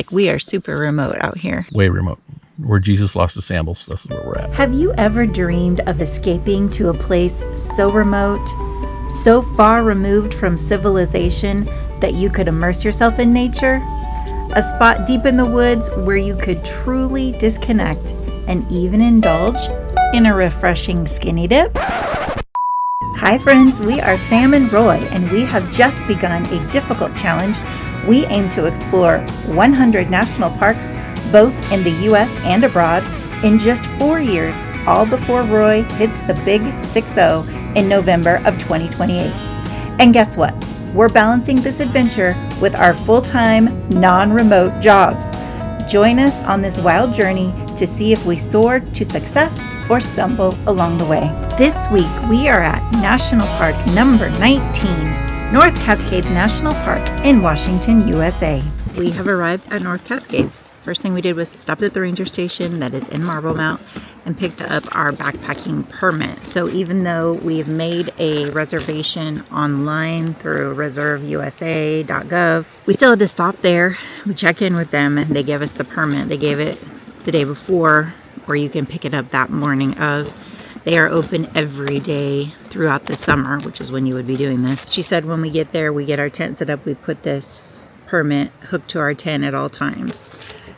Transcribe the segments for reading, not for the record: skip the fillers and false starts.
Like, we are super remote out here. Way remote. Where Jesus lost his sandals, that's where we're at. Have you ever dreamed of escaping to a place so remote, so far removed from civilization that you could immerse yourself in nature? A spot deep in the woods where you could truly disconnect and even indulge in a refreshing skinny dip? Hi friends, we are Sam and Roy, and we have just begun a difficult challenge. We aim to explore 100 national parks, both in the US and abroad, in just 4 years, all before Roy hits the big 6-0 in November of 2028. And guess what? We're balancing this adventure with our full-time, non-remote jobs. Join us on this wild journey to see if we soar to success or stumble along the way. This week, we are at National Park number 19, North Cascades National Park in Washington, USA. We have arrived at North Cascades. First thing we did was stop at the ranger station that is in Marble Mount and picked up our backpacking permit. So even though we've made a reservation online through reserveusa.gov, we still had to stop there. We check in with them and they give us the permit. They gave it the day before, or you can pick it up that morning of. They are open every day throughout the summer, which is when you would be doing this. She said when we get there, we get our tent set up, we put this permit hooked to our tent at all times.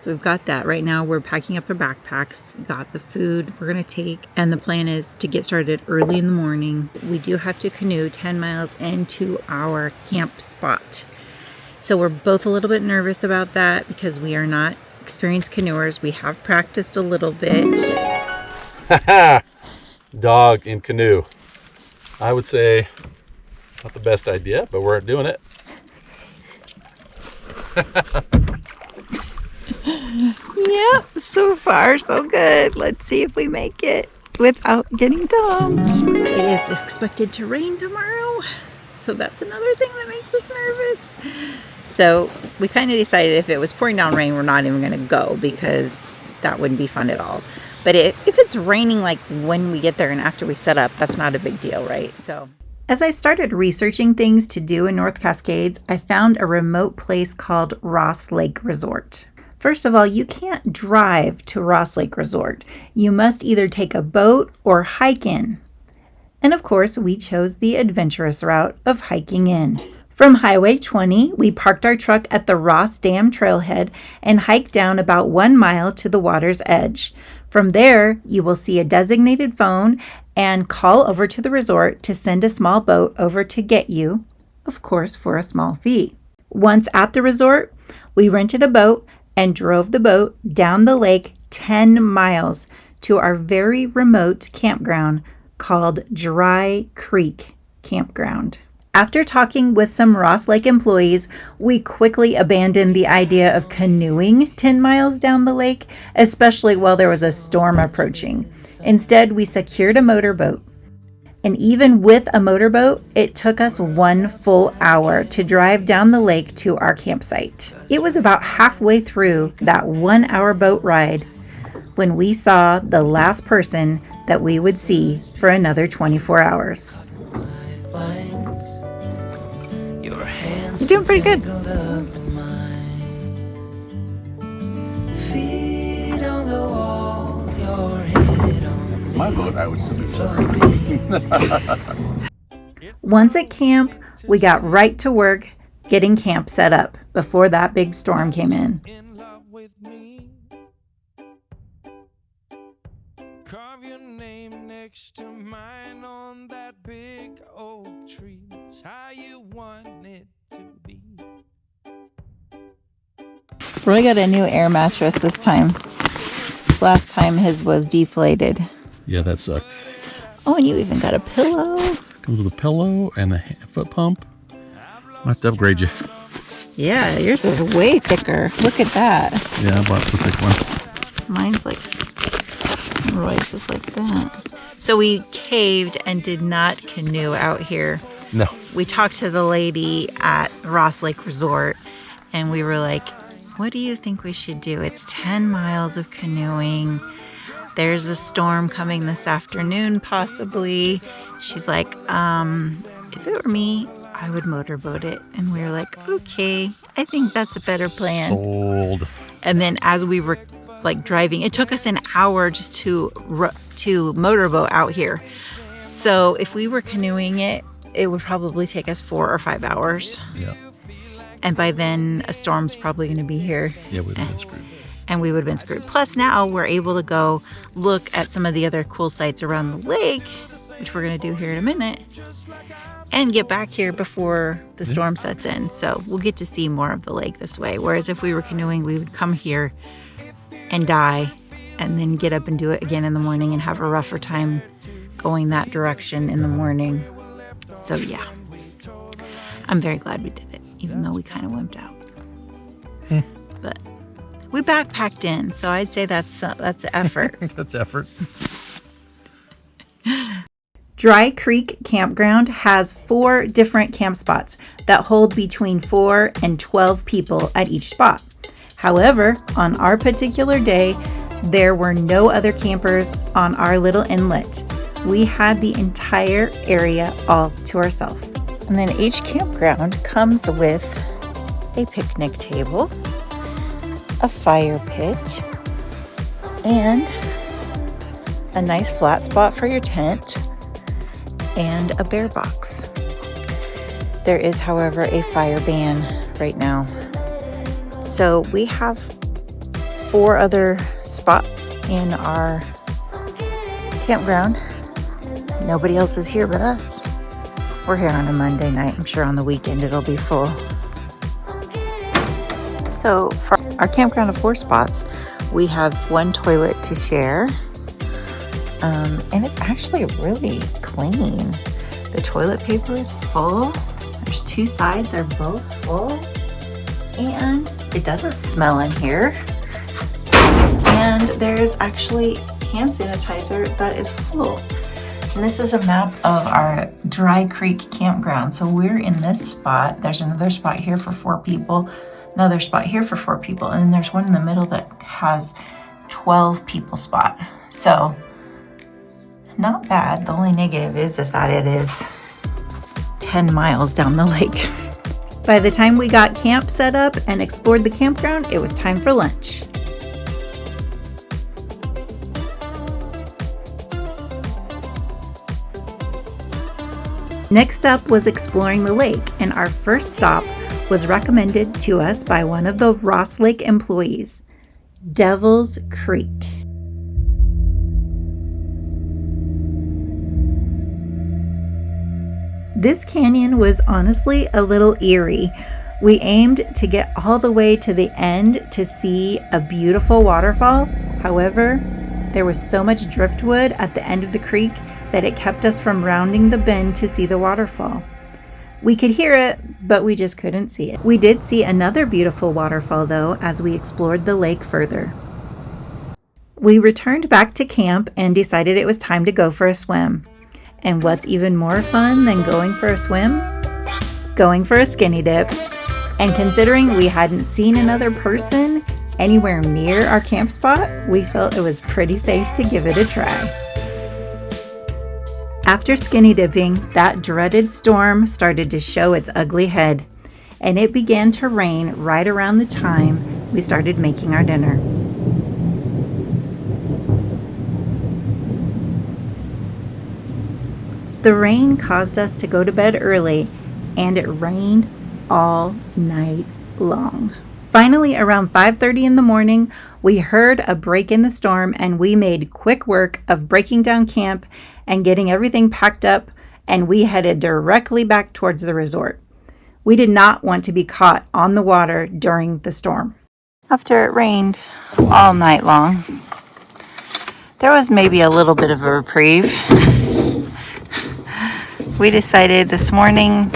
So we've got that. Right now we're packing up our backpacks, got the food we're going to take, and the plan is to get started early in the morning. We do have to canoe 10 miles into our camp spot. So we're both a little bit nervous about that because we are not experienced canoers. We have practiced a little bit. Dog in canoe. I would say not the best idea, but we're doing it. Yep, so far so good. Let's see if we make it without getting dumped. It is expected to rain tomorrow, so that's another thing that makes us nervous. So we kind of decided if it was pouring down rain, we're not even going to go because that wouldn't be fun at all. But if it's raining like when we get there and after we set up, that's not a big deal, right? So as I started researching things to do in North Cascades, I found a remote place called Ross Lake Resort. First of all, you can't drive to Ross Lake Resort. You must either take a boat or hike in. And of course, we chose the adventurous route of hiking in. From Highway 20, we parked our truck at the Ross Dam trailhead and hiked down about 1 mile to the water's edge. From there, you will see a designated phone and call over to the resort to send a small boat over to get you, of course, for a small fee. Once at the resort, we rented a boat and drove the boat down the lake 10 miles to our very remote campground called Dry Creek Campground. After talking with some Ross Lake employees, we quickly abandoned the idea of canoeing 10 miles down the lake, especially while there was a storm approaching. Instead, we secured a motorboat. And even with a motorboat, it took us 1 full hour to drive down the lake to our campsite. It was about halfway through that 1 hour boat ride when we saw the last person that we would see for another 24 hours. You're doing pretty good. My boat, I would still be Once at camp, we got right to work getting camp set up before that big storm came in. Carve your name next to mine on that big oak tree. It's how you want it to be. Roy got a new air mattress this time. Last time his was deflated. Yeah, that sucked. Oh, and you even got a pillow. Comes with a pillow and a foot pump. Might have to upgrade you. Yeah, yours is way thicker. Look at that. Yeah, I bought the thick one. Mine's like, Roy's is like that. So we caved and did not canoe out here. No. We talked to the lady at Ross Lake Resort and we were like, what do you think we should do? It's 10 miles of canoeing. There's a storm coming this afternoon, possibly. She's like, if it were me, I would motorboat it. And we were like, okay. I think that's a better plan. Sold. And then as we were like driving, it took us an hour just to motorboat out here. So if we were canoeing it, it would probably take us 4 or 5 hours. Yeah. And by then a storm's probably going to be here. Yeah, we've been screwed. And we would have been screwed. Plus now we're able to go look at some of the other cool sites around the lake, which we're going to do here in a minute, and get back here before the storm sets in. So we'll get to see more of the lake this way. Whereas if we were canoeing, we would come here and die and then get up and do it again in the morning and have a rougher time going that direction in the morning. So yeah, I'm very glad we did it, even though we kind of wimped out. But we backpacked in, so I'd say that's effort. That's effort. Dry Creek Campground has 4 different camp spots that hold between 4 and 12 people at each spot. However, on our particular day, there were no other campers on our little inlet. We had the entire area all to ourselves. And then each campground comes with a picnic table, a fire pit, and a nice flat spot for your tent, and a bear box. There is, however, a fire ban right now. So we have 4 other spots in our campground. Nobody else is here but us. We're here on a Monday night. I'm sure on the weekend it'll be full. So for our campground of 4 spots, we have 1 toilet to share. And it's actually really clean. The toilet paper is full. There's 2 sides are both full. And it doesn't smell in here. And there's actually hand sanitizer that is full. And this is a map of our Dry Creek campground. So we're in this spot. There's another spot here for 4 people, another spot here for 4 people, and then there's one in the middle that has 12 people spot. So not bad. The only negative is that it is 10 miles down the lake. By the time we got camp set up and explored the campground, it was time for lunch. Next up was exploring the lake, and our first stop was recommended to us by one of the Ross Lake employees, Devil's Creek. This canyon was honestly a little eerie. We aimed to get all the way to the end to see a beautiful waterfall. However, there was so much driftwood at the end of the creek that it kept us from rounding the bend to see the waterfall. We could hear it, but we just couldn't see it. We did see another beautiful waterfall though as we explored the lake further. We returned back to camp and decided it was time to go for a swim. And what's even more fun than going for a swim? Going for a skinny dip. And considering we hadn't seen another person anywhere near our camp spot, we felt it was pretty safe to give it a try. After skinny dipping, that dreaded storm started to show its ugly head, and it began to rain right around the time we started making our dinner. The rain caused us to go to bed early, and it rained all night long. Finally, around 5:30 in the morning, we heard a break in the storm, and we made quick work of breaking down camp and getting everything packed up, and we headed directly back towards the resort. We did not want to be caught on the water during the storm. After it rained all night long, there was maybe a little bit of a reprieve. We decided this morning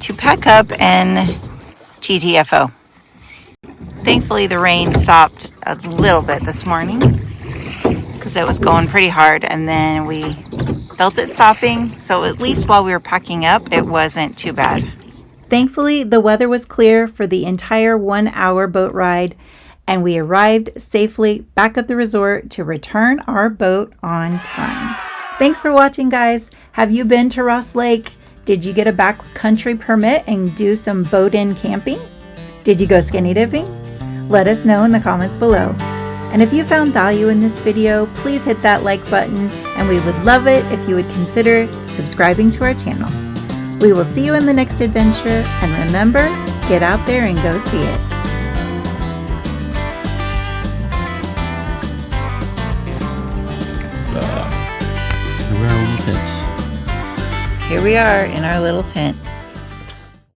to pack up and GTFO. Thankfully, the rain stopped a little bit this morning because it was going pretty hard, and then we felt it stopping. So at least while we were packing up, it wasn't too bad. Thankfully, the weather was clear for the entire 1-hour boat ride, and we arrived safely back at the resort to return our boat on time. Thanks for watching, guys. Have you been to Ross Lake? Did you get a backcountry permit and do some boat-in camping? Did you go skinny dipping? Let us know in the comments below. And if you found value in this video, please hit that like button, and we would love it if you would consider subscribing to our channel. We will see you in the next adventure, and remember, get out there and go see it. Here we are, little tents. Here we are in our little tent.